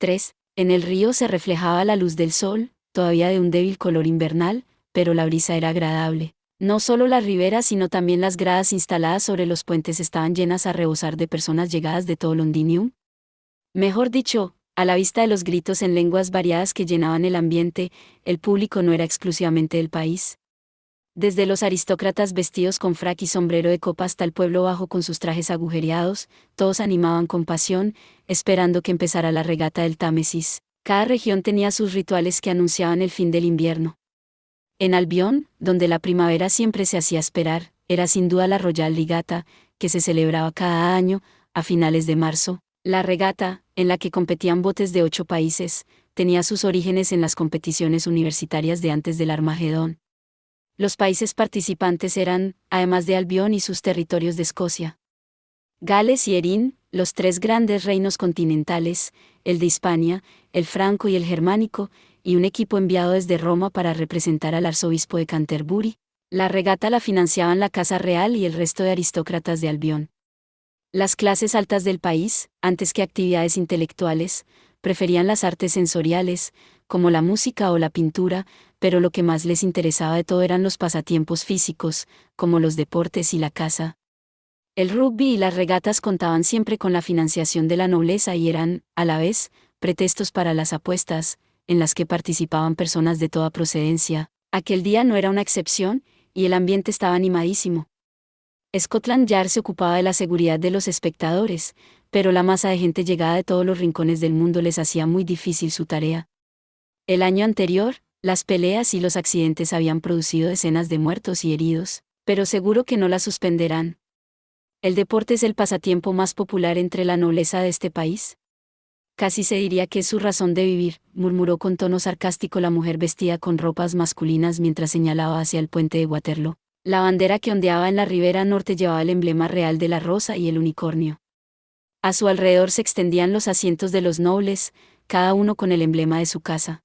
3. En el río se reflejaba la luz del sol, todavía de un débil color invernal, pero la brisa era agradable. No solo la ribera sino también las gradas instaladas sobre los puentes estaban llenas a rebosar de personas llegadas de todo Londinium. Mejor dicho, a la vista de los gritos en lenguas variadas que llenaban el ambiente, el público no era exclusivamente del país. Desde los aristócratas vestidos con frac y sombrero de copa hasta el pueblo bajo con sus trajes agujereados, todos animaban con pasión, esperando que empezara la regata del Támesis. Cada región tenía sus rituales que anunciaban el fin del invierno. En Albión, donde la primavera siempre se hacía esperar, era sin duda la Royal Ligata, que se celebraba cada año, a finales de marzo. La regata, en la que competían botes de 8 países, tenía sus orígenes en las competiciones universitarias de antes del Armagedón. Los países participantes eran, además de Albión y sus territorios de Escocia, Gales y Erin, los 3 grandes reinos continentales, el de Hispania, el franco y el germánico, y un equipo enviado desde Roma para representar al arzobispo de Canterbury. La regata la financiaban la Casa Real y el resto de aristócratas de Albión. Las clases altas del país, antes que actividades intelectuales, preferían las artes sensoriales, como la música o la pintura, pero lo que más les interesaba de todo eran los pasatiempos físicos, como los deportes y la caza. El rugby y las regatas contaban siempre con la financiación de la nobleza y eran, a la vez, pretextos para las apuestas, en las que participaban personas de toda procedencia. Aquel día no era una excepción, y el ambiente estaba animadísimo. Scotland Yard se ocupaba de la seguridad de los espectadores, pero la masa de gente llegada de todos los rincones del mundo les hacía muy difícil su tarea. El año anterior, las peleas y los accidentes habían producido decenas de muertos y heridos, pero seguro que no la suspenderán. ¿El deporte es el pasatiempo más popular entre la nobleza de este país? Casi se diría que es su razón de vivir, murmuró con tono sarcástico la mujer vestida con ropas masculinas mientras señalaba hacia el puente de Waterloo. La bandera que ondeaba en la ribera norte llevaba el emblema real de la rosa y el unicornio. A su alrededor se extendían los asientos de los nobles, cada uno con el emblema de su casa.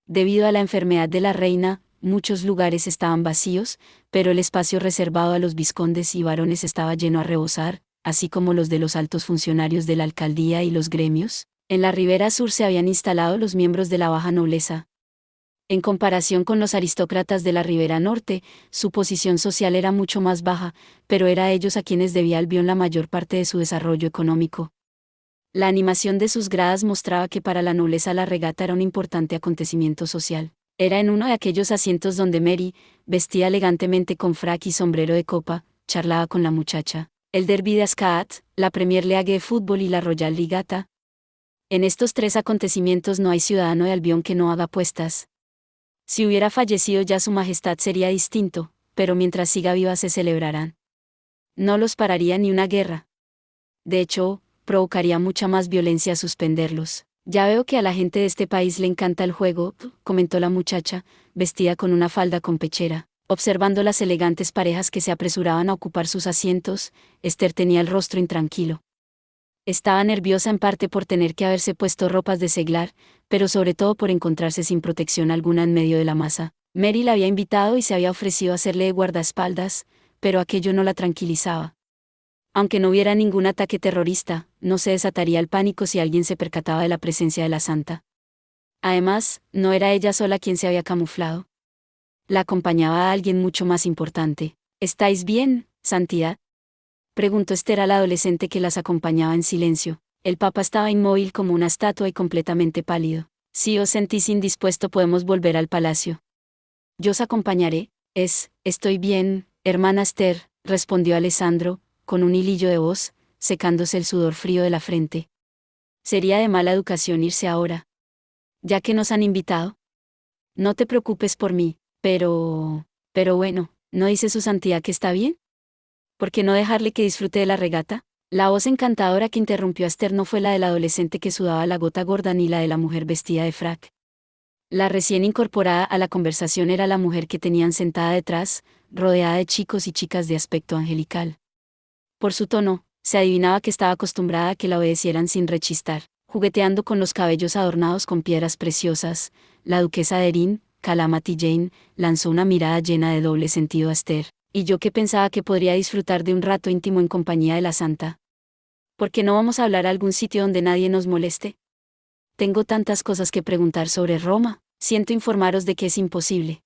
Debido a la enfermedad de la reina, muchos lugares estaban vacíos, pero el espacio reservado a los vizcondes y barones estaba lleno a rebosar, así como los de los altos funcionarios de la alcaldía y los gremios. En la ribera sur se habían instalado los miembros de la baja nobleza. En comparación con los aristócratas de la ribera norte, su posición social era mucho más baja, pero era a ellos a quienes debía Albión la mayor parte de su desarrollo económico. La animación de sus gradas mostraba que para la nobleza la regata era un importante acontecimiento social. Era en uno de aquellos asientos donde Mary, vestida elegantemente con frac y sombrero de copa, charlaba con la muchacha. El Derby de Ascot, la Premier League de fútbol y la Royal Ligata. En estos 3 acontecimientos no hay ciudadano de Albión que no haga apuestas. Si hubiera fallecido ya su majestad sería distinto, pero mientras siga viva se celebrarán. No los pararía ni una guerra. De hecho, provocaría mucha más violencia suspenderlos. Ya veo que a la gente de este país le encanta el juego, comentó la muchacha, vestida con una falda con pechera. Observando las elegantes parejas que se apresuraban a ocupar sus asientos, Esther tenía el rostro intranquilo. Estaba nerviosa en parte por tener que haberse puesto ropas de seglar, pero sobre todo por encontrarse sin protección alguna en medio de la masa. Mary la había invitado y se había ofrecido a hacerle de guardaespaldas, pero aquello no la tranquilizaba. Aunque no hubiera ningún ataque terrorista, no se desataría el pánico si alguien se percataba de la presencia de la santa. Además, no era ella sola quien se había camuflado. La acompañaba a alguien mucho más importante. ¿Estáis bien, Santidad?, preguntó Esther al adolescente que las acompañaba en silencio. El papa estaba inmóvil como una estatua y completamente pálido. Si os sentís indispuesto podemos volver al palacio. Yo os acompañaré. Estoy bien, hermana Esther, respondió Alessandro, con un hilillo de voz, secándose el sudor frío de la frente. Sería de mala educación irse ahora. Ya que nos han invitado. No te preocupes por mí, pero bueno, ¿no dice su santidad que está bien? ¿Por qué no dejarle que disfrute de la regata? La voz encantadora que interrumpió a Esther no fue la del adolescente que sudaba la gota gorda ni la de la mujer vestida de frac. La recién incorporada a la conversación era la mujer que tenían sentada detrás, rodeada de chicos y chicas de aspecto angelical. Por su tono, se adivinaba que estaba acostumbrada a que la obedecieran sin rechistar. Jugueteando con los cabellos adornados con piedras preciosas, la duquesa de Erin, Calamity Jane, lanzó una mirada llena de doble sentido a Esther. Y yo que pensaba que podría disfrutar de un rato íntimo en compañía de la santa. ¿Por qué no vamos a hablar a algún sitio donde nadie nos moleste? Tengo tantas cosas que preguntar sobre Roma, siento informaros de que es imposible.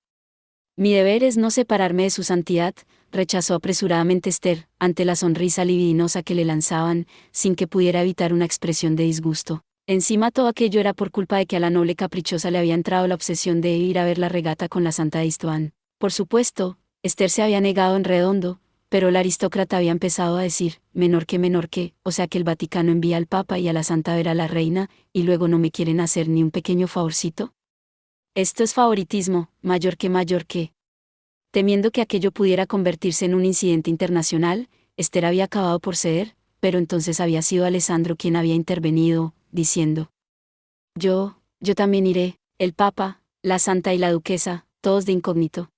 Mi deber es no separarme de su santidad, rechazó apresuradamente Esther, ante la sonrisa libidinosa que le lanzaban, sin que pudiera evitar una expresión de disgusto. Encima todo aquello era por culpa de que a la noble caprichosa le había entrado la obsesión de ir a ver la regata con la santa de Istvan. Por supuesto, Esther se había negado en redondo, pero el aristócrata había empezado a decir, menor que, o sea que el Vaticano envía al Papa y a la santa a ver a la reina, y luego no me quieren hacer ni un pequeño favorcito. Esto es favoritismo, mayor que. Temiendo que aquello pudiera convertirse en un incidente internacional, Esther había acabado por ceder, pero entonces había sido Alessandro quien había intervenido, diciendo: yo también iré, el Papa, la Santa y la Duquesa, todos de incógnito.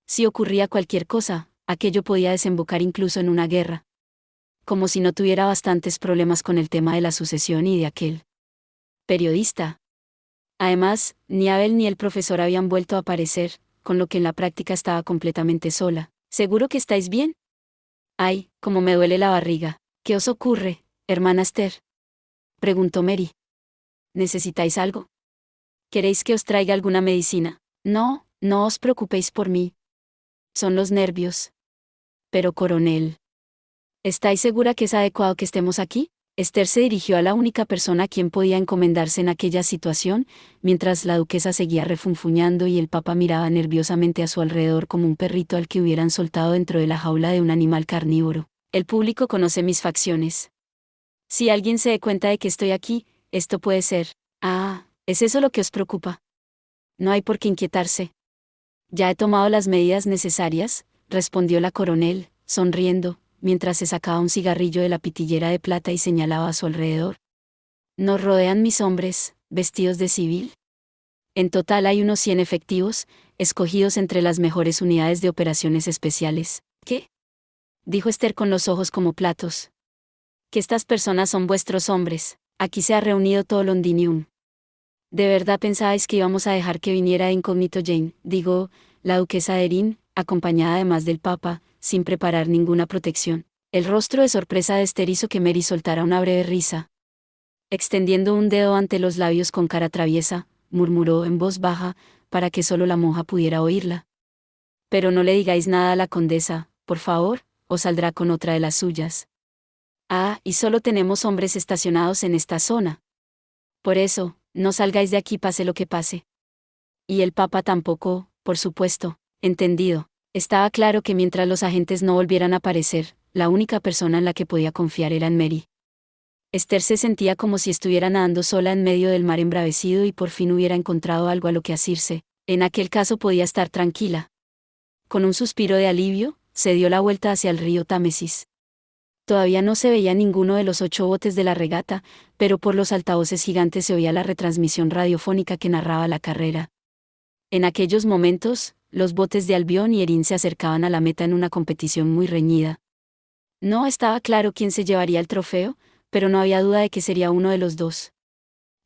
Si ocurría cualquier cosa, aquello podía desembocar incluso en una guerra. Como si no tuviera bastantes problemas con el tema de la sucesión y de aquel periodista. Además, ni Abel ni el profesor habían vuelto a aparecer, con lo que en la práctica estaba completamente sola. ¿Seguro que estáis bien? Ay, cómo me duele la barriga. ¿Qué os ocurre, hermana Esther? Preguntó Mary. ¿Necesitáis algo? ¿Queréis que os traiga alguna medicina? No, no os preocupéis por mí. Son los nervios. Pero coronel, ¿estáis segura que es adecuado que estemos aquí? Esther se dirigió a la única persona a quien podía encomendarse en aquella situación, mientras la duquesa seguía refunfuñando y el papa miraba nerviosamente a su alrededor como un perrito al que hubieran soltado dentro de la jaula de un animal carnívoro. El público conoce mis facciones. Si alguien se dé cuenta de que estoy aquí, esto puede ser. Ah, ¿es eso lo que os preocupa? No hay por qué inquietarse. Ya he tomado las medidas necesarias, respondió la coronel, sonriendo, mientras se sacaba un cigarrillo de la pitillera de plata y señalaba a su alrededor. Nos rodean mis hombres, vestidos de civil. En total hay unos 100 efectivos, escogidos entre las mejores unidades de operaciones especiales. ¿Qué? Dijo Esther con los ojos como platos. Que estas personas son vuestros hombres. Aquí se ha reunido todo Londinium. ¿De verdad pensabais que íbamos a dejar que viniera de incógnito Jane, digo, la duquesa de Erin, acompañada además del Papa, sin preparar ninguna protección? El rostro de sorpresa de Esther hizo que Mary soltara una breve risa. Extendiendo un dedo ante los labios con cara traviesa, murmuró en voz baja, para que solo la monja pudiera oírla. Pero no le digáis nada a la condesa, por favor, o saldrá con otra de las suyas. Ah, y solo tenemos hombres estacionados en esta zona. Por eso, no salgáis de aquí pase lo que pase. Y el Papa tampoco, por supuesto, entendido. Estaba claro que mientras los agentes no volvieran a aparecer, la única persona en la que podía confiar era en Mary. Esther se sentía como si estuviera nadando sola en medio del mar embravecido y por fin hubiera encontrado algo a lo que asirse. En aquel caso podía estar tranquila. Con un suspiro de alivio, se dio la vuelta hacia el río Támesis. Todavía no se veía ninguno de los 8 botes de la regata, pero por los altavoces gigantes se oía la retransmisión radiofónica que narraba la carrera. En aquellos momentos, los botes de Albión y Erin se acercaban a la meta en una competición muy reñida. No estaba claro quién se llevaría el trofeo, pero no había duda de que sería uno de los dos.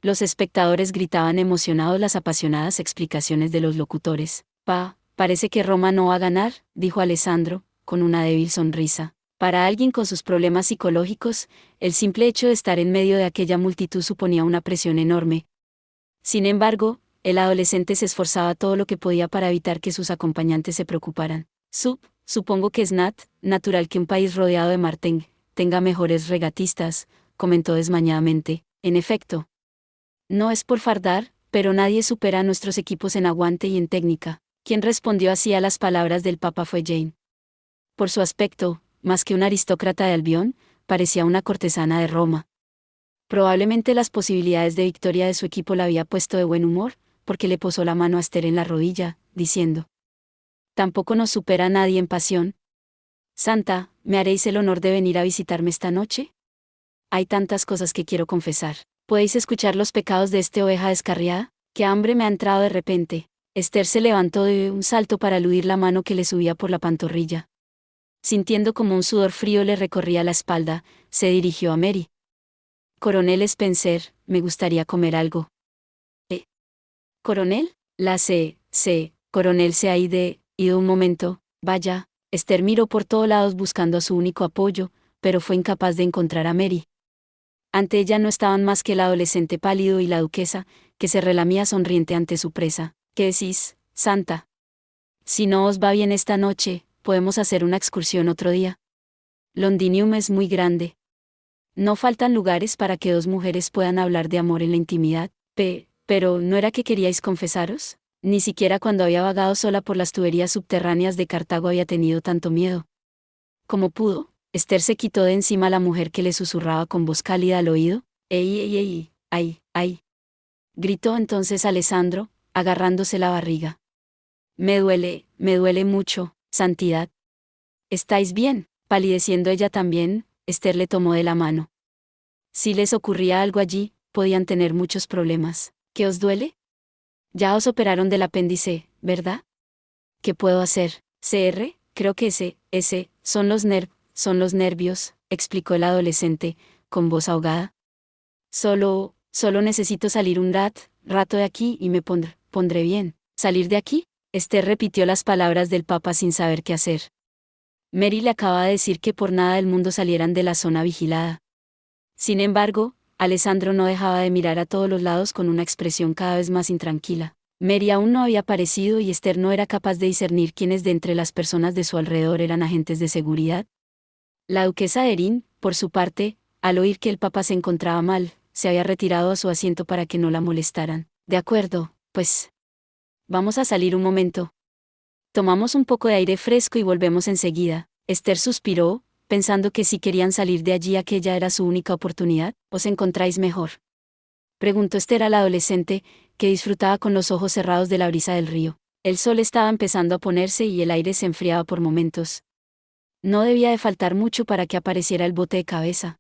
Los espectadores gritaban emocionados las apasionadas explicaciones de los locutores. Parece que Roma no va a ganar, dijo Alessandro, con una débil sonrisa. Para alguien con sus problemas psicológicos, el simple hecho de estar en medio de aquella multitud suponía una presión enorme. Sin embargo, el adolescente se esforzaba todo lo que podía para evitar que sus acompañantes se preocuparan. Supongo que es natural que un país rodeado de mar tenga mejores regatistas, comentó desmañadamente. En efecto. No es por fardar, pero nadie supera a nuestros equipos en aguante y en técnica. Quien respondió así a las palabras del Papa fue Jane. Por su aspecto, más que una aristócrata de Albión, parecía una cortesana de Roma. Probablemente las posibilidades de victoria de su equipo la había puesto de buen humor, porque le posó la mano a Esther en la rodilla, diciendo: «Tampoco nos supera nadie en pasión. Santa, ¿me haréis el honor de venir a visitarme esta noche? Hay tantas cosas que quiero confesar. ¿Podéis escuchar los pecados de esta oveja descarriada? ¡Qué hambre me ha entrado de repente!». Esther se levantó de un salto para eludir la mano que le subía por la pantorrilla. Sintiendo como un sudor frío le recorría la espalda, se dirigió a Mary. «Coronel Spencer, me gustaría comer algo». «¿Coronel?» Coronel se ha ido un momento, vaya». Esther miró por todos lados buscando a su único apoyo, pero fue incapaz de encontrar a Mary. Ante ella no estaban más que el adolescente pálido y la duquesa, que se relamía sonriente ante su presa. ¿Qué decís, santa? Si no os va bien esta noche, podemos hacer una excursión otro día. Londinium es muy grande. No faltan lugares para que dos mujeres puedan hablar de amor en la intimidad. Pero ¿no era que queríais confesaros? Ni siquiera cuando había vagado sola por las tuberías subterráneas de Cartago había tenido tanto miedo. Como pudo, Esther se quitó de encima a la mujer que le susurraba con voz cálida al oído. ¡Ey, ey, ey! ¡Ay, ay! Gritó entonces Alessandro, agarrándose la barriga. Me duele mucho, santidad. ¿Estáis bien? Palideciendo ella también, Esther le tomó de la mano. Si les ocurría algo allí, podían tener muchos problemas. ¿Qué os duele? Ya os operaron del apéndice, ¿verdad? ¿Qué puedo hacer? Creo que son los nervios, explicó el adolescente, con voz ahogada. Solo necesito salir un rato de aquí y me pondré bien. ¿Salir de aquí? Esther repitió las palabras del Papa sin saber qué hacer. Mary le acaba de decir que por nada del mundo salieran de la zona vigilada. Sin embargo, Alessandro no dejaba de mirar a todos los lados con una expresión cada vez más intranquila. Mary aún no había aparecido y Esther no era capaz de discernir quiénes de entre las personas de su alrededor eran agentes de seguridad. La duquesa de Erin, por su parte, al oír que el Papa se encontraba mal, se había retirado a su asiento para que no la molestaran. De acuerdo, pues. Vamos a salir un momento. Tomamos un poco de aire fresco y volvemos enseguida. Esther suspiró, pensando que si querían salir de allí aquella era su única oportunidad. ¿Os encontráis mejor?, preguntó Esther al adolescente, que disfrutaba con los ojos cerrados de la brisa del río. El sol estaba empezando a ponerse y el aire se enfriaba por momentos. No debía de faltar mucho para que apareciera el bote de cabeza.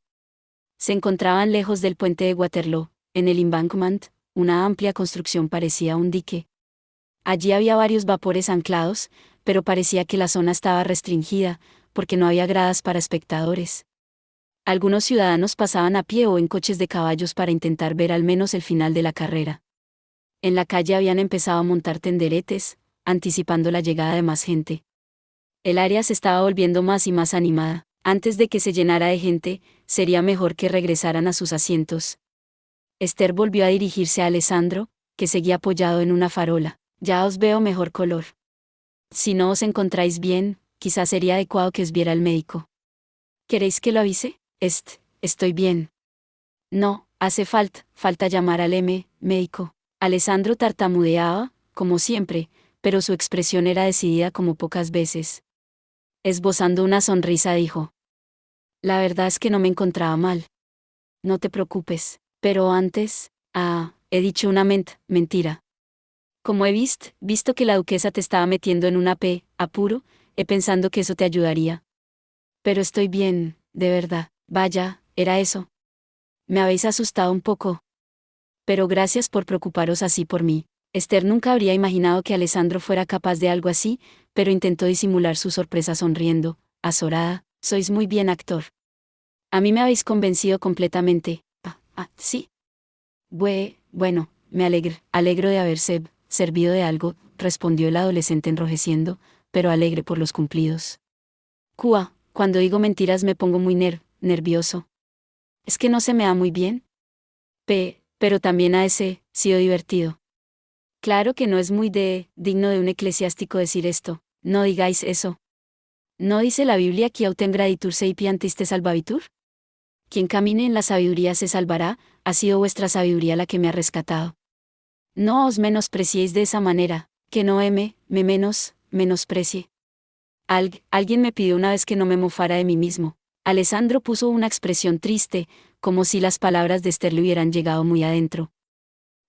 Se encontraban lejos del puente de Waterloo, en el Embankment, una amplia construcción parecía un dique. Allí había varios vapores anclados, pero parecía que la zona estaba restringida, porque no había gradas para espectadores. Algunos ciudadanos pasaban a pie o en coches de caballos para intentar ver al menos el final de la carrera. En la calle habían empezado a montar tenderetes, anticipando la llegada de más gente. El área se estaba volviendo más y más animada. Antes de que se llenara de gente, sería mejor que regresaran a sus asientos. Esther volvió a dirigirse a Alessandro, que seguía apoyado en una farola. Ya os veo mejor color. Si no os encontráis bien, quizás sería adecuado que os viera el médico. ¿Queréis que lo avise? Estoy bien. No, hace falta llamar al médico. Alessandro tartamudeaba, como siempre, pero su expresión era decidida como pocas veces. Esbozando una sonrisa dijo: La verdad es que no me encontraba mal. No te preocupes, pero antes, he dicho una mentira. Como he visto que la duquesa te estaba metiendo en un apuro, he pensado que eso te ayudaría. Pero estoy bien, de verdad. Vaya, era eso. Me habéis asustado un poco. Pero gracias por preocuparos así por mí. Esther nunca habría imaginado que Alessandro fuera capaz de algo así, pero intentó disimular su sorpresa sonriendo. Azorada, sois muy bien actor. A mí me habéis convencido completamente. Sí. Bueno, me alegro de haber servido de algo, respondió el adolescente enrojeciendo, pero alegre por los cumplidos. Cuando digo mentiras me pongo muy nervioso. ¿Es que no se me da muy bien? Pero también ha sido divertido. Claro que no es muy digno de un eclesiástico decir esto. No digáis eso. ¿No dice la Biblia que autem graditur sapientis te salvavitur? Quien camine en la sabiduría se salvará, ha sido vuestra sabiduría la que me ha rescatado. No os menospreciéis de esa manera, que no me menosprecie. Alguien me pidió una vez que no me mofara de mí mismo. Alessandro puso una expresión triste, como si las palabras de Esther le hubieran llegado muy adentro.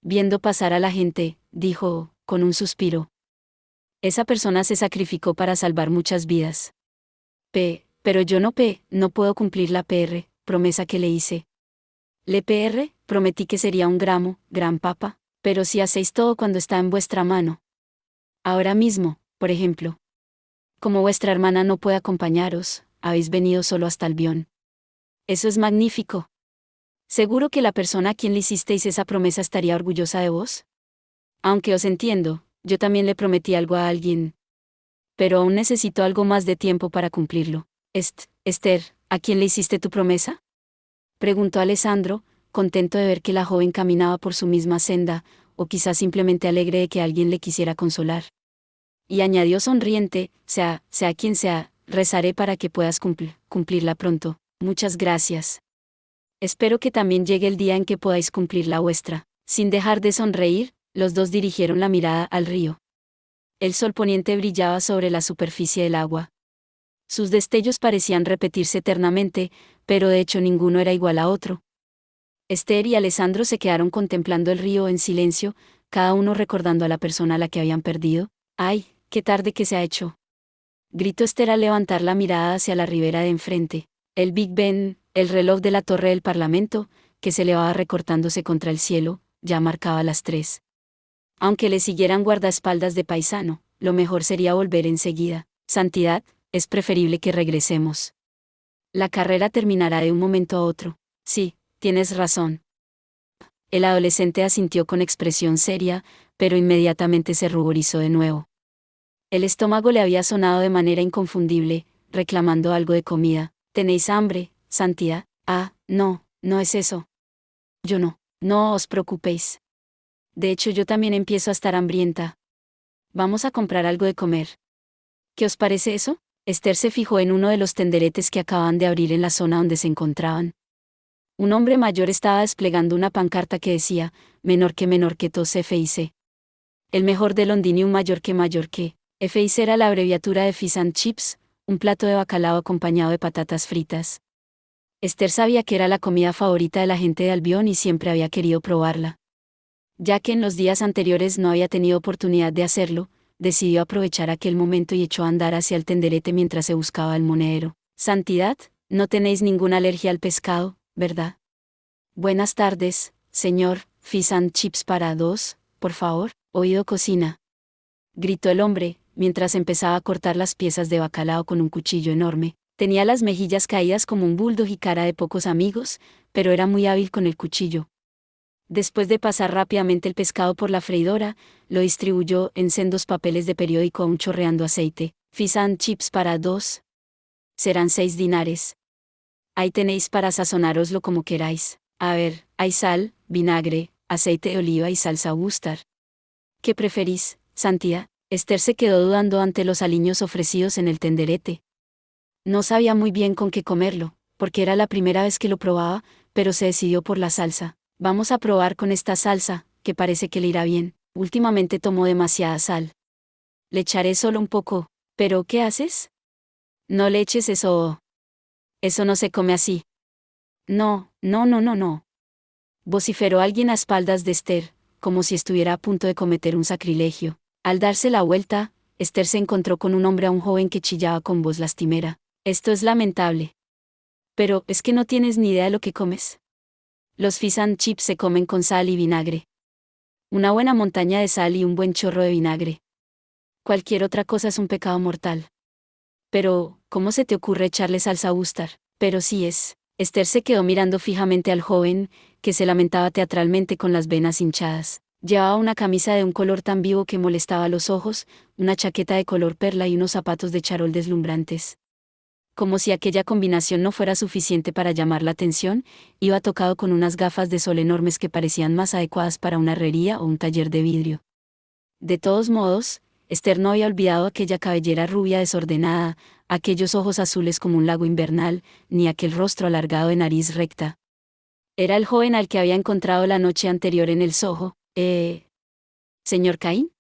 Viendo pasar a la gente, dijo, con un suspiro: Esa persona se sacrificó para salvar muchas vidas. Pero yo no puedo cumplir la promesa que le hice. Prometí que sería un gran papa, pero si hacéis todo cuando está en vuestra mano. Ahora mismo, por ejemplo. Como vuestra hermana no puede acompañaros, habéis venido solo hasta Albión. Eso es magnífico. ¿Seguro que la persona a quien le hicisteis esa promesa estaría orgullosa de vos? Aunque os entiendo, yo también le prometí algo a alguien. Pero aún necesito algo más de tiempo para cumplirlo. Esther, ¿a quién le hiciste tu promesa? Preguntó Alessandro, contento de ver que la joven caminaba por su misma senda, o quizás simplemente alegre de que alguien le quisiera consolar. Y añadió sonriente, sea quien sea, rezaré para que puedas cumplirla pronto. Muchas gracias. Espero que también llegue el día en que podáis cumplir la vuestra. Sin dejar de sonreír, los dos dirigieron la mirada al río. El sol poniente brillaba sobre la superficie del agua. Sus destellos parecían repetirse eternamente, pero de hecho ninguno era igual a otro. Esther y Alessandro se quedaron contemplando el río en silencio, cada uno recordando a la persona a la que habían perdido. ¡Ay, qué tarde que se ha hecho! Gritó Esther al levantar la mirada hacia la ribera de enfrente. El Big Ben, el reloj de la torre del Parlamento, que se elevaba recortándose contra el cielo, ya marcaba las 3. Aunque le siguieran guardaespaldas de paisano, lo mejor sería volver enseguida. Santidad, es preferible que regresemos. La carrera terminará de un momento a otro. Sí, tienes razón. El adolescente asintió con expresión seria, pero inmediatamente se ruborizó de nuevo. El estómago le había sonado de manera inconfundible, reclamando algo de comida. ¿Tenéis hambre, Santidad? Ah, no, no es eso. Yo no. No os preocupéis. De hecho, yo también empiezo a estar hambrienta. Vamos a comprar algo de comer. ¿Qué os parece eso? Esther se fijó en uno de los tenderetes que acababan de abrir en la zona donde se encontraban. Un hombre mayor estaba desplegando una pancarta que decía, menor que tos FIC. El mejor de Londinium mayor que. FIC era la abreviatura de Fish and Chips, un plato de bacalao acompañado de patatas fritas. Esther sabía que era la comida favorita de la gente de Albión y siempre había querido probarla. Ya que en los días anteriores no había tenido oportunidad de hacerlo, decidió aprovechar aquel momento y echó a andar hacia el tenderete mientras se buscaba el monedero. Santidad, no tenéis ninguna alergia al pescado, ¿verdad? Buenas tardes, señor, Fish and Chips para 2, por favor. Oído cocina. Gritó el hombre, mientras empezaba a cortar las piezas de bacalao con un cuchillo enorme. Tenía las mejillas caídas como un bulldog y cara de pocos amigos, pero era muy hábil con el cuchillo. Después de pasar rápidamente el pescado por la freidora, lo distribuyó en sendos papeles de periódico aún chorreando aceite. Fish and Chips para 2. Serán 6 dinares. Ahí tenéis para sazonároslo como queráis. A ver, hay sal, vinagre, aceite de oliva y salsa Worcester. ¿Qué preferís, Santidad? Esther se quedó dudando ante los aliños ofrecidos en el tenderete. No sabía muy bien con qué comerlo, porque era la primera vez que lo probaba, pero se decidió por la salsa. Vamos a probar con esta salsa, que parece que le irá bien. Últimamente tomó demasiada sal. Le echaré solo un poco. ¿Pero qué haces? No le eches eso. Eso no se come así. No, no, no, no, no. Vociferó alguien a espaldas de Esther, como si estuviera a punto de cometer un sacrilegio. Al darse la vuelta, Esther se encontró con un hombre aún joven que chillaba con voz lastimera. Esto es lamentable. Pero, ¿es que no tienes ni idea de lo que comes? Los fish and chips se comen con sal y vinagre. Una buena montaña de sal y un buen chorro de vinagre. Cualquier otra cosa es un pecado mortal. Pero, ¿cómo se te ocurre echarle salsa Worcester? Pero sí es. Esther se quedó mirando fijamente al joven, que se lamentaba teatralmente con las venas hinchadas. Llevaba una camisa de un color tan vivo que molestaba los ojos, una chaqueta de color perla y unos zapatos de charol deslumbrantes. Como si aquella combinación no fuera suficiente para llamar la atención, iba tocado con unas gafas de sol enormes que parecían más adecuadas para una herrería o un taller de vidrio. De todos modos, Esther no había olvidado aquella cabellera rubia desordenada, aquellos ojos azules como un lago invernal, ni aquel rostro alargado de nariz recta. Era el joven al que había encontrado la noche anterior en el Soho. ¿Señor Caín?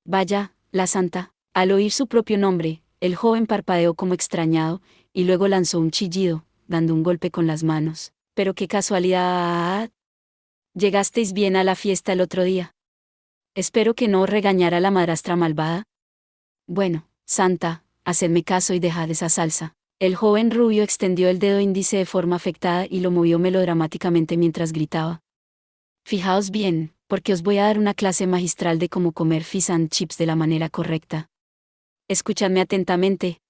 Vaya, la santa. Al oír su propio nombre, el joven parpadeó como extrañado, y luego lanzó un chillido, dando un golpe con las manos. Pero qué casualidad. ¿Llegasteis bien a la fiesta el otro día? Espero que no os regañara la madrastra malvada. Bueno, santa, hacedme caso y dejad esa salsa. El joven rubio extendió el dedo índice de forma afectada y lo movió melodramáticamente mientras gritaba. Fijaos bien, porque os voy a dar una clase magistral de cómo comer fish and chips de la manera correcta. Escuchadme atentamente.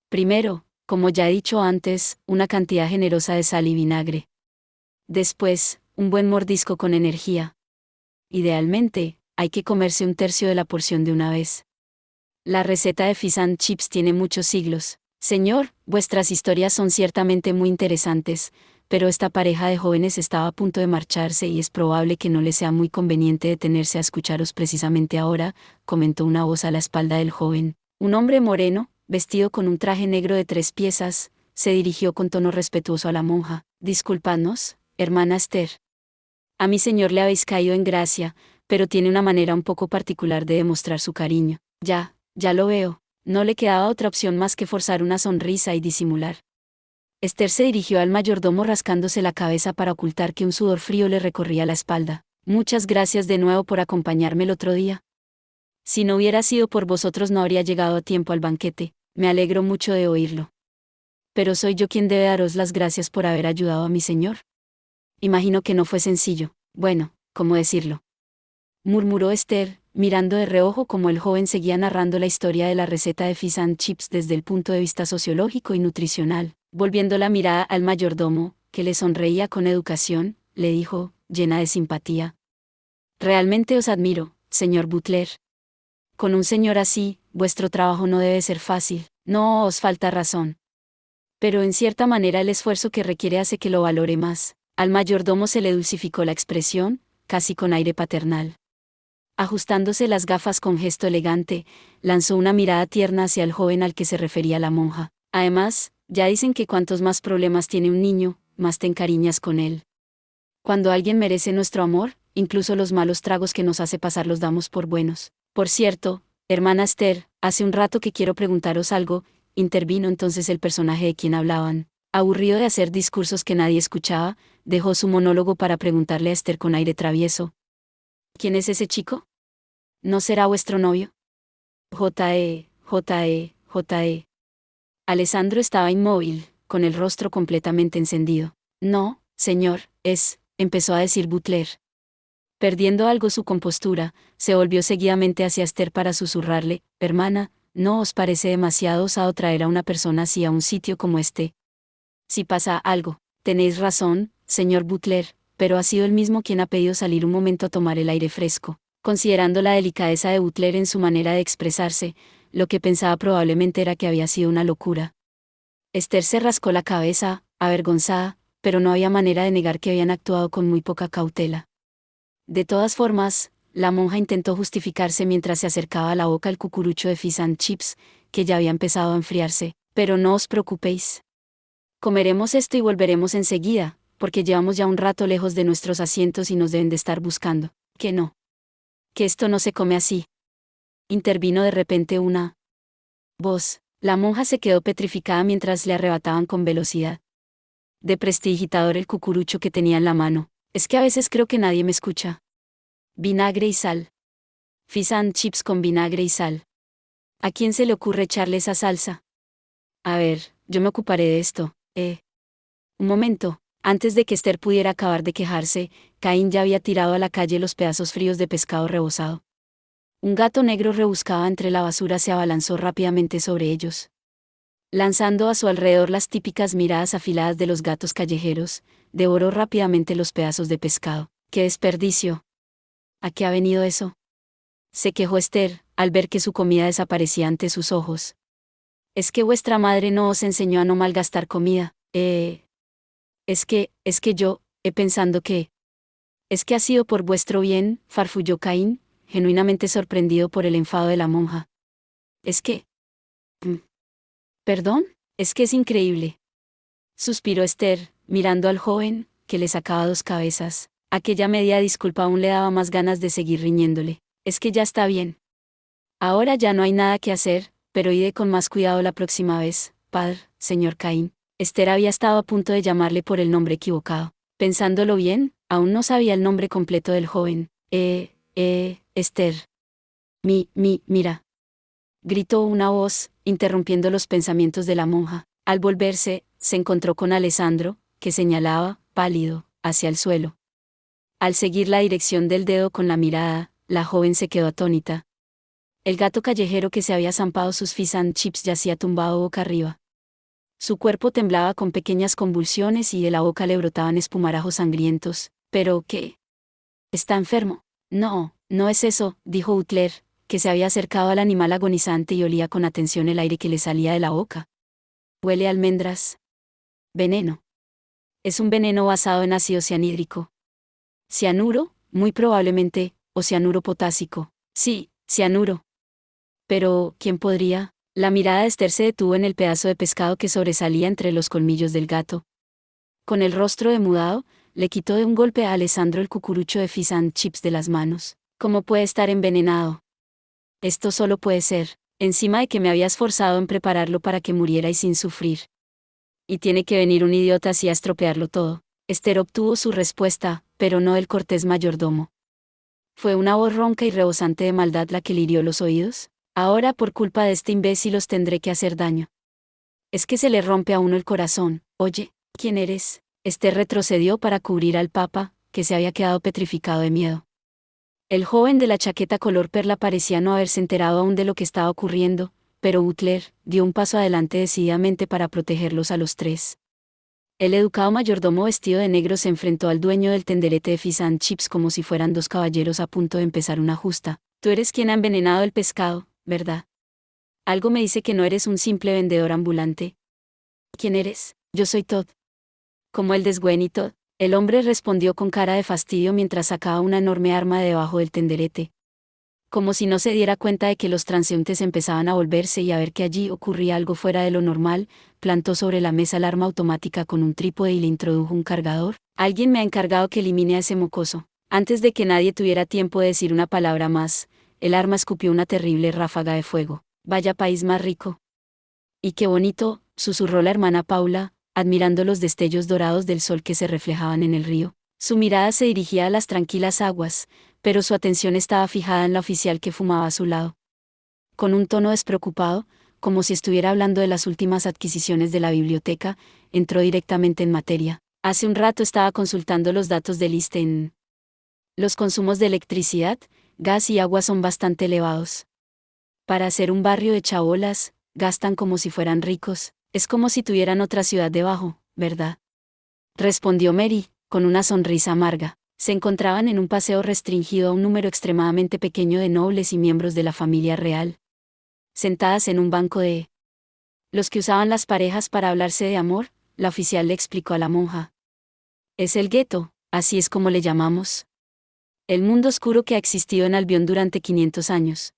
Primero, como ya he dicho antes, una cantidad generosa de sal y vinagre. Después, un buen mordisco con energía. Idealmente, hay que comerse un tercio de la porción de una vez. La receta de fish and chips tiene muchos siglos. Señor, vuestras historias son ciertamente muy interesantes, pero esta pareja de jóvenes estaba a punto de marcharse y es probable que no les sea muy conveniente detenerse a escucharos precisamente ahora, comentó una voz a la espalda del joven. Un hombre moreno, vestido con un traje negro de 3 piezas, se dirigió con tono respetuoso a la monja. Disculpadnos, hermana Esther. A mi señor le habéis caído en gracia, pero tiene una manera un poco particular de demostrar su cariño. Ya lo veo. No le quedaba otra opción más que forzar una sonrisa y disimular. Esther se dirigió al mayordomo rascándose la cabeza para ocultar que un sudor frío le recorría la espalda. Muchas gracias de nuevo por acompañarme el otro día. Si no hubiera sido por vosotros no habría llegado a tiempo al banquete, me alegro mucho de oírlo. Pero soy yo quien debe daros las gracias por haber ayudado a mi señor. Imagino que no fue sencillo. Bueno, ¿cómo decirlo? Murmuró Esther, mirando de reojo como el joven seguía narrando la historia de la receta de fish and chips desde el punto de vista sociológico y nutricional. Volviendo la mirada al mayordomo, que le sonreía con educación, le dijo, llena de simpatía. Realmente os admiro, señor Butler. Con un señor así, vuestro trabajo no debe ser fácil, no os falta razón. Pero en cierta manera el esfuerzo que requiere hace que lo valore más. Al mayordomo se le dulcificó la expresión, casi con aire paternal. Ajustándose las gafas con gesto elegante, lanzó una mirada tierna hacia el joven al que se refería la monja. Además, ya dicen que cuantos más problemas tiene un niño, más te encariñas con él. Cuando alguien merece nuestro amor, incluso los malos tragos que nos hace pasar los damos por buenos. Por cierto, hermana Esther, hace un rato que quiero preguntaros algo, intervino entonces el personaje de quien hablaban. Aburrido de hacer discursos que nadie escuchaba, dejó su monólogo para preguntarle a Esther con aire travieso. ¿Quién es ese chico? ¿No será vuestro novio? J.E. Alessandro estaba inmóvil, con el rostro completamente encendido. No, señor, empezó a decir Butler. Perdiendo algo su compostura, se volvió seguidamente hacia Esther para susurrarle, hermana, ¿no os parece demasiado osado traer a una persona así a un sitio como este? Si pasa algo, tenéis razón, señor Butler, pero ha sido él mismo quien ha pedido salir un momento a tomar el aire fresco. Considerando la delicadeza de Butler en su manera de expresarse, lo que pensaba probablemente era que había sido una locura. Esther se rascó la cabeza, avergonzada, pero no había manera de negar que habían actuado con muy poca cautela. De todas formas, la monja intentó justificarse mientras se acercaba a la boca el cucurucho de fish and chips, que ya había empezado a enfriarse. Pero no os preocupéis. Comeremos esto y volveremos enseguida, porque llevamos ya un rato lejos de nuestros asientos y nos deben de estar buscando. Que no. Que esto no se come así. Intervino de repente una voz. La monja se quedó petrificada mientras le arrebataban con velocidad. De prestidigitador el cucurucho que tenía en la mano. Es que a veces creo que nadie me escucha. Vinagre y sal. Fish and chips con vinagre y sal. ¿A quién se le ocurre echarle esa salsa? A ver, yo me ocuparé de esto. Un momento. Antes de que Esther pudiera acabar de quejarse, Caín ya había tirado a la calle los pedazos fríos de pescado rebozado. Un gato negro rebuscaba entre la basura, se abalanzó rápidamente sobre ellos. Lanzando a su alrededor las típicas miradas afiladas de los gatos callejeros, devoró rápidamente los pedazos de pescado. ¡Qué desperdicio! ¿A qué ha venido eso? Se quejó Esther, al ver que su comida desaparecía ante sus ojos. Es que vuestra madre no os enseñó a no malgastar comida. Es que yo, pensando que... Es que ha sido por vuestro bien, farfulló Caín, genuinamente sorprendido por el enfado de la monja. Es que... ¿Perdón? Es que es increíble. Suspiró Esther, mirando al joven, que le sacaba 2 cabezas. Aquella media disculpa aún le daba más ganas de seguir riñéndole. Es que ya está bien. Ahora ya no hay nada que hacer, pero iré con más cuidado la próxima vez, padre, señor Caín. Esther había estado a punto de llamarle por el nombre equivocado. Pensándolo bien, aún no sabía el nombre completo del joven. Esther. Mira. Gritó una voz, interrumpiendo los pensamientos de la monja. Al volverse, se encontró con Alessandro, que señalaba, pálido, hacia el suelo. Al seguir la dirección del dedo con la mirada, la joven se quedó atónita. El gato callejero que se había zampado sus fish and chips yacía tumbado boca arriba. Su cuerpo temblaba con pequeñas convulsiones y de la boca le brotaban espumarajos sangrientos. ¿Pero qué? ¿Está enfermo? No, no es eso, dijo Butler, que se había acercado al animal agonizante y olía con atención el aire que le salía de la boca. Huele a almendras. Veneno. Es un veneno basado en ácido cianhídrico. Cianuro, muy probablemente, o cianuro potásico. Sí, cianuro. Pero, ¿quién podría? La mirada de Esther se detuvo en el pedazo de pescado que sobresalía entre los colmillos del gato. Con el rostro demudado, le quitó de un golpe a Alessandro el cucurucho de fish and chips de las manos. ¿Cómo puede estar envenenado? Esto solo puede ser, encima de que me había esforzado en prepararlo para que muriera y sin sufrir. Y tiene que venir un idiota así a estropearlo todo. Esther obtuvo su respuesta, pero no el cortés mayordomo. ¿Fue una voz ronca y rebosante de maldad la que le hirió los oídos? Ahora por culpa de este imbécil os tendré que hacer daño. Es que se le rompe a uno el corazón. Oye, ¿quién eres? Esther retrocedió para cubrir al papa, que se había quedado petrificado de miedo. El joven de la chaqueta color perla parecía no haberse enterado aún de lo que estaba ocurriendo, pero Butler dio un paso adelante decididamente para protegerlos a los tres. El educado mayordomo vestido de negro se enfrentó al dueño del tenderete de fish and chips como si fueran dos caballeros a punto de empezar una justa. Tú eres quien ha envenenado el pescado, ¿verdad? Algo me dice que no eres un simple vendedor ambulante. ¿Quién eres? Yo soy Todd. Como el desgüen Todd. El hombre respondió con cara de fastidio mientras sacaba una enorme arma de debajo del tenderete. Como si no se diera cuenta de que los transeúntes empezaban a volverse y a ver que allí ocurría algo fuera de lo normal, plantó sobre la mesa el arma automática con un trípode y le introdujo un cargador. Alguien me ha encargado que elimine a ese mocoso. Antes de que nadie tuviera tiempo de decir una palabra más, el arma escupió una terrible ráfaga de fuego. Vaya país más rico. Y qué bonito, susurró la hermana Paula, admirando los destellos dorados del sol que se reflejaban en el río. Su mirada se dirigía a las tranquilas aguas, pero su atención estaba fijada en la oficial que fumaba a su lado. Con un tono despreocupado, como si estuviera hablando de las últimas adquisiciones de la biblioteca, entró directamente en materia. Hace un rato estaba consultando los datos del ISTEN. Los consumos de electricidad, gas y agua son bastante elevados. Para hacer un barrio de chabolas, gastan como si fueran ricos. Es como si tuvieran otra ciudad debajo, ¿verdad? Respondió Mary, con una sonrisa amarga. Se encontraban en un paseo restringido a un número extremadamente pequeño de nobles y miembros de la familia real. Sentadas en un banco de... Los que usaban las parejas para hablarse de amor, la oficial le explicó a la monja. Es el gueto, así es como le llamamos. El mundo oscuro que ha existido en Albión durante 500 años.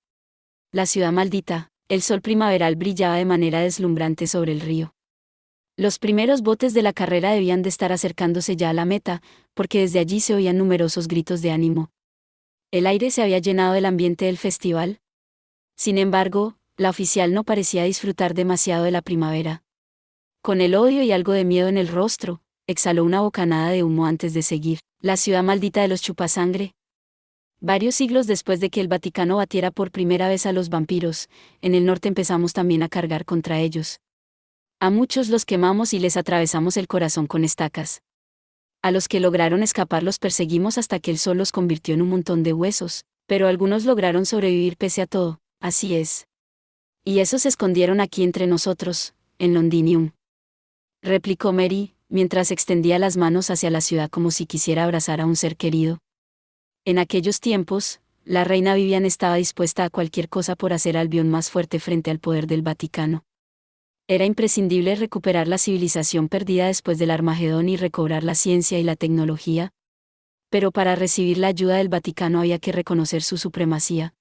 La ciudad maldita, el sol primaveral brillaba de manera deslumbrante sobre el río. Los primeros botes de la carrera debían de estar acercándose ya a la meta, porque desde allí se oían numerosos gritos de ánimo. El aire se había llenado del ambiente del festival. Sin embargo, la oficial no parecía disfrutar demasiado de la primavera. Con el odio y algo de miedo en el rostro, exhaló una bocanada de humo antes de seguir. La ciudad maldita de los chupasangre. Varios siglos después de que el Vaticano batiera por primera vez a los vampiros, en el norte empezamos también a cargar contra ellos. A muchos los quemamos y les atravesamos el corazón con estacas. A los que lograron escapar los perseguimos hasta que el sol los convirtió en un montón de huesos, pero algunos lograron sobrevivir pese a todo, así es. Y esos se escondieron aquí entre nosotros, en Londinium. Replicó Mary, mientras extendía las manos hacia la ciudad como si quisiera abrazar a un ser querido. En aquellos tiempos, la reina Vivian estaba dispuesta a cualquier cosa por hacer a Albión más fuerte frente al poder del Vaticano. Era imprescindible recuperar la civilización perdida después del Armagedón y recobrar la ciencia y la tecnología. Pero para recibir la ayuda del Vaticano había que reconocer su supremacía.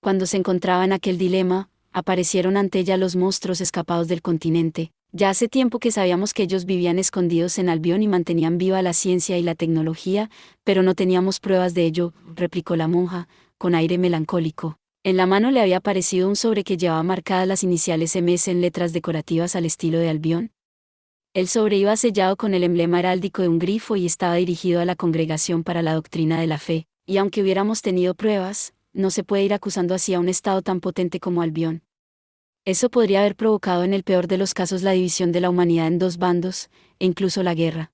Cuando se encontraba en aquel dilema, aparecieron ante ella los monstruos escapados del continente. Ya hace tiempo que sabíamos que ellos vivían escondidos en Albión y mantenían viva la ciencia y la tecnología, pero no teníamos pruebas de ello, replicó la monja, con aire melancólico. En la mano le había aparecido un sobre que llevaba marcadas las iniciales MS en letras decorativas al estilo de Albión. El sobre iba sellado con el emblema heráldico de un grifo y estaba dirigido a la Congregación para la Doctrina de la Fe, y aunque hubiéramos tenido pruebas, no se puede ir acusando así a un estado tan potente como Albión. Eso podría haber provocado en el peor de los casos la división de la humanidad en dos bandos, e incluso la guerra.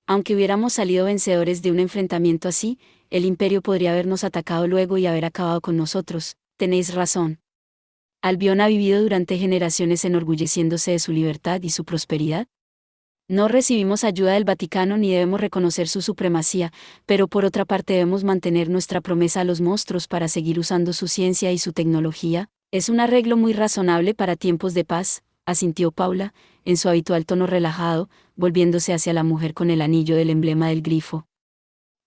Aunque hubiéramos salido vencedores de un enfrentamiento así, el imperio podría habernos atacado luego y haber acabado con nosotros. Tenéis razón. Albión ha vivido durante generaciones enorgulleciéndose de su libertad y su prosperidad. No recibimos ayuda del Vaticano ni debemos reconocer su supremacía, pero por otra parte debemos mantener nuestra promesa a los monstruos para seguir usando su ciencia y su tecnología. Es un arreglo muy razonable para tiempos de paz, asintió Paula, en su habitual tono relajado, volviéndose hacia la mujer con el anillo del emblema del grifo.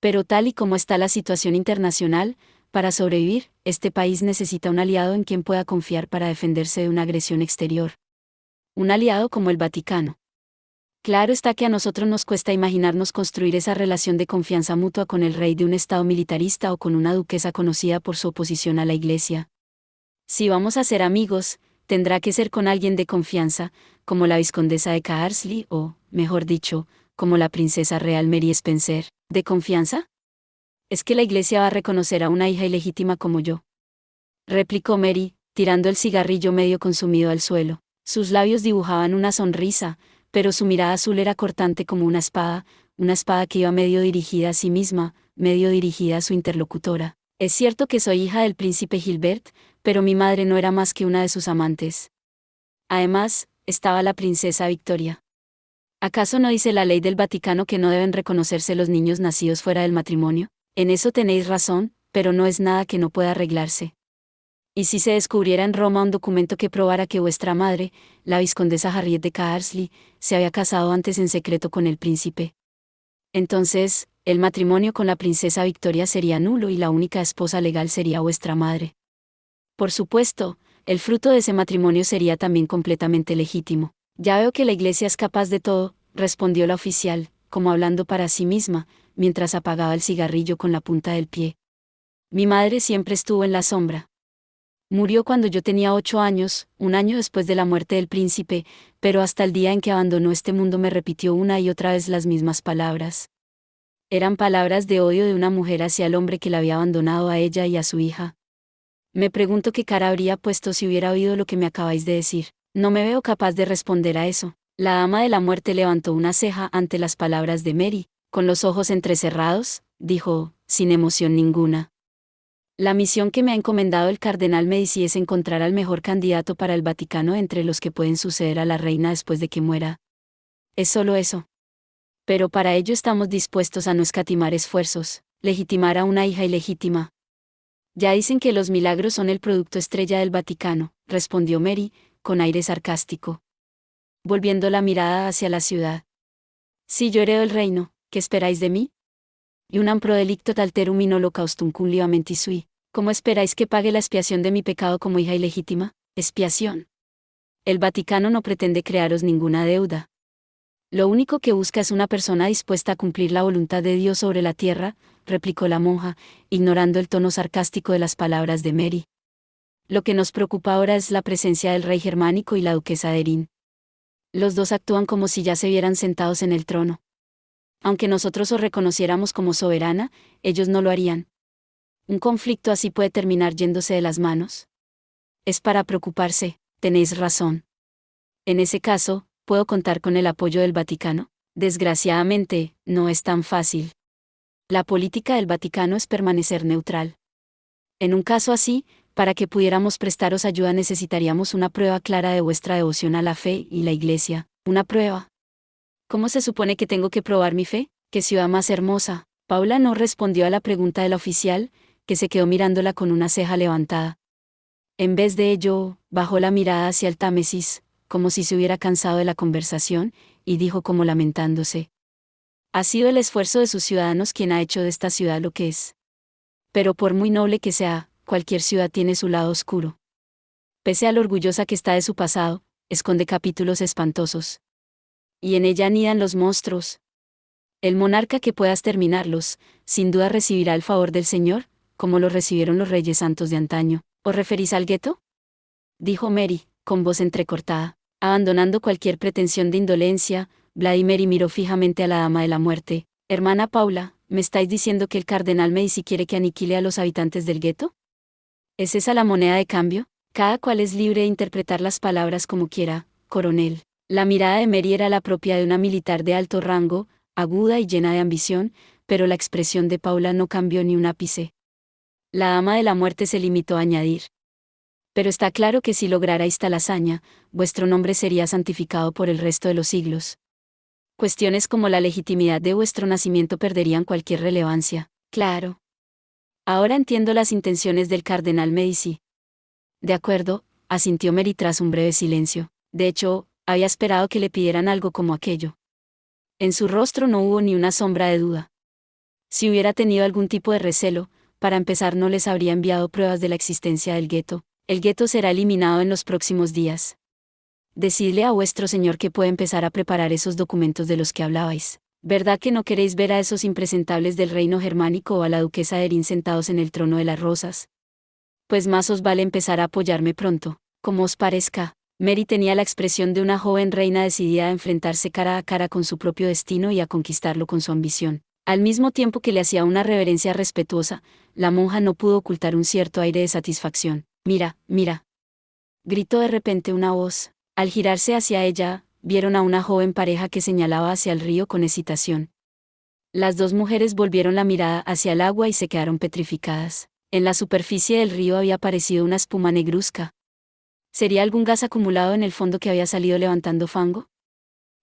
Pero tal y como está la situación internacional, para sobrevivir, este país necesita un aliado en quien pueda confiar para defenderse de una agresión exterior. Un aliado como el Vaticano. Claro está que a nosotros nos cuesta imaginarnos construir esa relación de confianza mutua con el rey de un estado militarista o con una duquesa conocida por su oposición a la Iglesia. Si vamos a ser amigos, tendrá que ser con alguien de confianza, como la vizcondesa de Carsley o, mejor dicho, como la princesa real Mary Spencer. ¿De confianza? ¿Es que la Iglesia va a reconocer a una hija ilegítima como yo?, replicó Mary, tirando el cigarrillo medio consumido al suelo. Sus labios dibujaban una sonrisa, pero su mirada azul era cortante como una espada que iba medio dirigida a sí misma, medio dirigida a su interlocutora. Es cierto que soy hija del príncipe Gilbert, pero mi madre no era más que una de sus amantes. Además, estaba la princesa Victoria. ¿Acaso no dice la ley del Vaticano que no deben reconocerse los niños nacidos fuera del matrimonio? En eso tenéis razón, pero no es nada que no pueda arreglarse. ¿Y si se descubriera en Roma un documento que probara que vuestra madre, la vizcondesa Harriet de Carsley, se había casado antes en secreto con el príncipe? Entonces, el matrimonio con la princesa Victoria sería nulo y la única esposa legal sería vuestra madre. Por supuesto, el fruto de ese matrimonio sería también completamente legítimo. Ya veo que la Iglesia es capaz de todo, respondió la oficial, como hablando para sí misma, mientras apagaba el cigarrillo con la punta del pie. Mi madre siempre estuvo en la sombra. Murió cuando yo tenía 8 años, un año después de la muerte del príncipe, pero hasta el día en que abandonó este mundo me repitió una y otra vez las mismas palabras. Eran palabras de odio de una mujer hacia el hombre que la había abandonado a ella y a su hija. Me pregunto qué cara habría puesto si hubiera oído lo que me acabáis de decir. No me veo capaz de responder a eso. La dama de la muerte levantó una ceja ante las palabras de Mary, con los ojos entrecerrados, dijo, sin emoción ninguna. La misión que me ha encomendado el cardenal Medici es encontrar al mejor candidato para el Vaticano entre los que pueden suceder a la reina después de que muera. Es solo eso. Pero para ello estamos dispuestos a no escatimar esfuerzos, legitimar a una hija ilegítima. Ya dicen que los milagros son el producto estrella del Vaticano, respondió Mary, con aire sarcástico, volviendo la mirada hacia la ciudad. Si yo heredo el reino, ¿qué esperáis de mí? Iunam prodelictot alterum in holocaustum culiamente sui. ¿Cómo esperáis que pague la expiación de mi pecado como hija ilegítima? Expiación. El Vaticano no pretende crearos ninguna deuda. Lo único que busca es una persona dispuesta a cumplir la voluntad de Dios sobre la tierra, replicó la monja, ignorando el tono sarcástico de las palabras de Mary. Lo que nos preocupa ahora es la presencia del rey germánico y la duquesa de Erin. Los dos actúan como si ya se vieran sentados en el trono. Aunque nosotros os reconociéramos como soberana, ellos no lo harían. Un conflicto así puede terminar yéndose de las manos. Es para preocuparse, tenéis razón. En ese caso, ¿puedo contar con el apoyo del Vaticano? Desgraciadamente, no es tan fácil. La política del Vaticano es permanecer neutral. En un caso así, para que pudiéramos prestaros ayuda necesitaríamos una prueba clara de vuestra devoción a la fe y la Iglesia. ¿Una prueba? ¿Cómo se supone que tengo que probar mi fe? ¡Qué ciudad más hermosa! Paula no respondió a la pregunta del oficial, que se quedó mirándola con una ceja levantada. En vez de ello, bajó la mirada hacia el Támesis, como si se hubiera cansado de la conversación, y dijo como lamentándose. Ha sido el esfuerzo de sus ciudadanos quien ha hecho de esta ciudad lo que es. Pero por muy noble que sea, cualquier ciudad tiene su lado oscuro. Pese a lo orgullosa que está de su pasado, esconde capítulos espantosos. Y en ella anidan los monstruos. El monarca que pueda exterminarlos, sin duda recibirá el favor del Señor, como lo recibieron los reyes santos de antaño. ¿Os referís al gueto?, dijo Mary, con voz entrecortada. Abandonando cualquier pretensión de indolencia, Vladimir miró fijamente a la dama de la muerte. Hermana Paula, ¿me estáis diciendo que el cardenal Medici quiere que aniquile a los habitantes del gueto? ¿Es esa la moneda de cambio? Cada cual es libre de interpretar las palabras como quiera, coronel. La mirada de Mary era la propia de una militar de alto rango, aguda y llena de ambición, pero la expresión de Paula no cambió ni un ápice. La dama de la muerte se limitó a añadir. Pero está claro que si lograrais tal hazaña, vuestro nombre sería santificado por el resto de los siglos. Cuestiones como la legitimidad de vuestro nacimiento perderían cualquier relevancia. Claro. Ahora entiendo las intenciones del cardenal Medici. De acuerdo, asintió Mary tras un breve silencio. De hecho, había esperado que le pidieran algo como aquello. En su rostro no hubo ni una sombra de duda. Si hubiera tenido algún tipo de recelo, para empezar no les habría enviado pruebas de la existencia del gueto. El gueto será eliminado en los próximos días. Decidle a vuestro señor que puede empezar a preparar esos documentos de los que hablabais. ¿Verdad que no queréis ver a esos impresentables del reino germánico o a la duquesa de Erin sentados en el trono de las rosas? Pues más os vale empezar a apoyarme pronto, como os parezca. Mary tenía la expresión de una joven reina decidida a enfrentarse cara a cara con su propio destino y a conquistarlo con su ambición. Al mismo tiempo que le hacía una reverencia respetuosa, la monja no pudo ocultar un cierto aire de satisfacción. «Mira, mira», gritó de repente una voz. Al girarse hacia ella, vieron a una joven pareja que señalaba hacia el río con hesitación. Las dos mujeres volvieron la mirada hacia el agua y se quedaron petrificadas. En la superficie del río había aparecido una espuma negruzca. ¿Sería algún gas acumulado en el fondo que había salido levantando fango?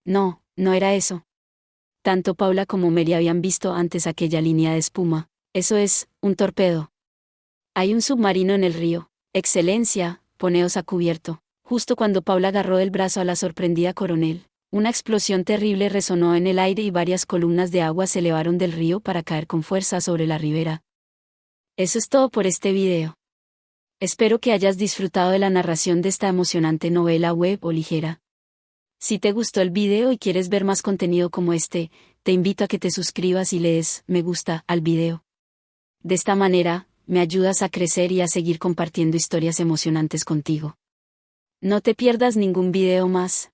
No, no era eso. Tanto Paula como Mary habían visto antes aquella línea de espuma. Eso es, un torpedo. Hay un submarino en el río. Excelencia, poneos a cubierto. Justo cuando Paula agarró del brazo a la sorprendida coronel, una explosión terrible resonó en el aire y varias columnas de agua se elevaron del río para caer con fuerza sobre la ribera. Eso es todo por este video. Espero que hayas disfrutado de la narración de esta emocionante novela web o ligera. Si te gustó el video y quieres ver más contenido como este, te invito a que te suscribas y le des me gusta al video. De esta manera, me ayudas a crecer y a seguir compartiendo historias emocionantes contigo. No te pierdas ningún video más.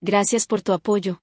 Gracias por tu apoyo.